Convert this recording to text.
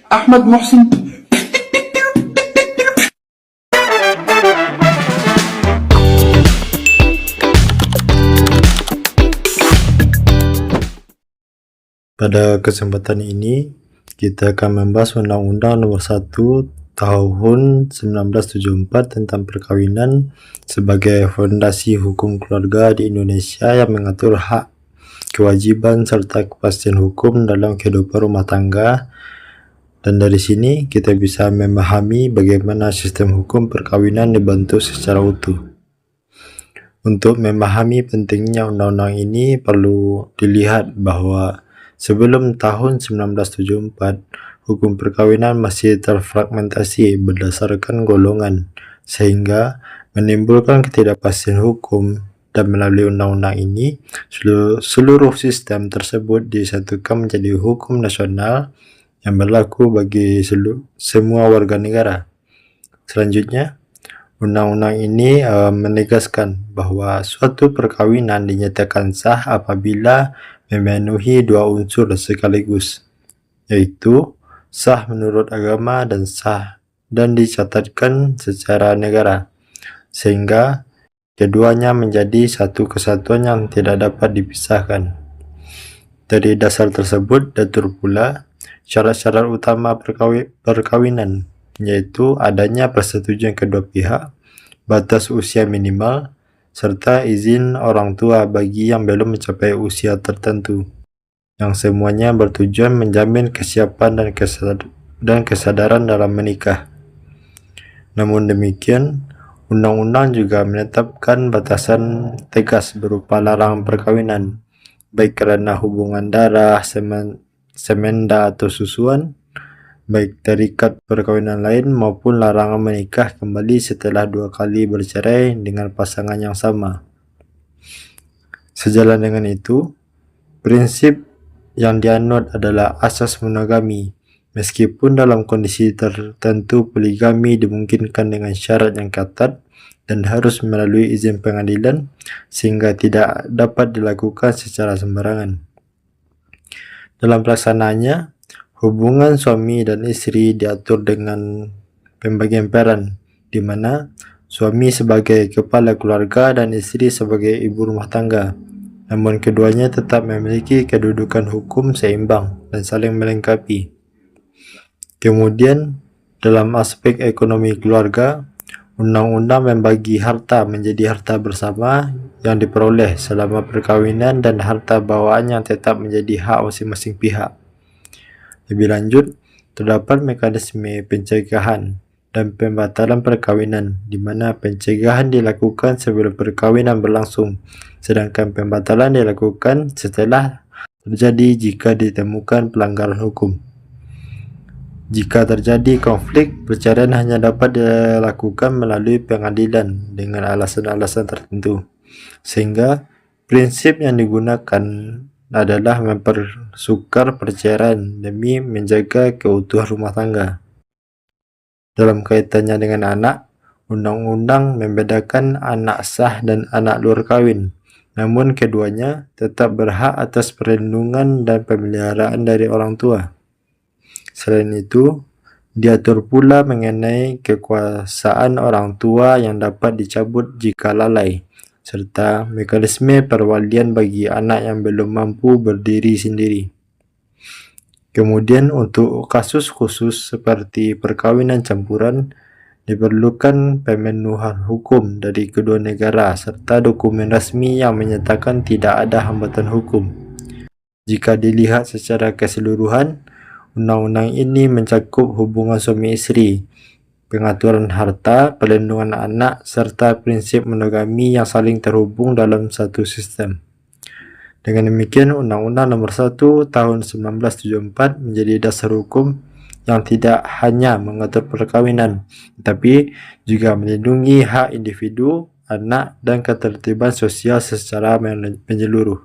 Ahmad Muhsin. Pada kesempatan ini, kita akan membahas Undang-Undang Nomor 1 Tahun 1974 tentang perkawinan sebagai fondasi hukum keluarga di Indonesia yang mengatur hak, kewajiban, serta kepastian hukum dalam kehidupan rumah tangga. Dan dari sini kita bisa memahami bagaimana sistem hukum perkawinan dibentuk secara utuh. Untuk memahami pentingnya undang-undang ini perlu dilihat bahwa sebelum tahun 1974, hukum perkawinan masih terfragmentasi berdasarkan golongan, sehingga menimbulkan ketidakpastian hukum, dan melalui undang-undang ini, seluruh sistem tersebut disatukan menjadi hukum nasional yang berlaku bagi semua warga negara. Selanjutnya, undang-undang ini menegaskan bahwa suatu perkawinan dinyatakan sah apabila memenuhi dua unsur sekaligus, yaitu sah menurut agama dan sah dan dicatatkan secara negara, sehingga keduanya menjadi satu kesatuan yang tidak dapat dipisahkan. Dari dasar tersebut diatur pula syarat-syarat utama perkawinan, yaitu adanya persetujuan kedua pihak, batas usia minimal, serta izin orang tua bagi yang belum mencapai usia tertentu, yang semuanya bertujuan menjamin kesiapan dan kesadaran dalam menikah. Namun demikian, undang-undang juga menetapkan batasan tegas berupa larangan perkawinan, baik karena hubungan darah, semenda atau susuan, baik terikat perkawinan lain maupun larangan menikah kembali setelah 2 kali bercerai dengan pasangan yang sama. Sejalan dengan itu, prinsip yang dianut adalah asas monogami, meskipun dalam kondisi tertentu poligami dimungkinkan dengan syarat yang ketat dan harus melalui izin pengadilan, sehingga tidak dapat dilakukan secara sembarangan. Dalam pelaksanaannya, hubungan suami dan istri diatur dengan pembagian peran, di mana suami sebagai kepala keluarga dan istri sebagai ibu rumah tangga. Namun keduanya tetap memiliki kedudukan hukum seimbang dan saling melengkapi. Kemudian, dalam aspek ekonomi keluarga, undang-undang membagi harta menjadi harta bersama yang diperoleh selama perkawinan dan harta bawaan yang tetap menjadi hak masing-masing pihak. Lebih lanjut, terdapat mekanisme pencegahan dan pembatalan perkawinan, di mana pencegahan dilakukan sebelum perkawinan berlangsung, sedangkan pembatalan dilakukan setelah terjadi jika ditemukan pelanggaran hukum. Jika terjadi konflik, perceraian hanya dapat dilakukan melalui pengadilan dengan alasan-alasan tertentu, sehingga prinsip yang digunakan adalah mempersukar perceraian demi menjaga keutuhan rumah tangga. Dalam kaitannya dengan anak, undang-undang membedakan anak sah dan anak luar kawin, namun keduanya tetap berhak atas perlindungan dan pemeliharaan dari orang tua. Selain itu, diatur pula mengenai kekuasaan orang tua yang dapat dicabut jika lalai, serta mekanisme perwalian bagi anak yang belum mampu berdiri sendiri. Kemudian untuk kasus khusus seperti perkawinan campuran, diperlukan pemenuhan hukum dari kedua negara serta dokumen resmi yang menyatakan tidak ada hambatan hukum. Jika dilihat secara keseluruhan, undang-undang ini mencakup hubungan suami istri, pengaturan harta, perlindungan anak, serta prinsip monogami yang saling terhubung dalam satu sistem. Dengan demikian, Undang-Undang Nomor 1 Tahun 1974 menjadi dasar hukum yang tidak hanya mengatur perkawinan, tetapi juga melindungi hak individu, anak, dan ketertiban sosial secara menyeluruh.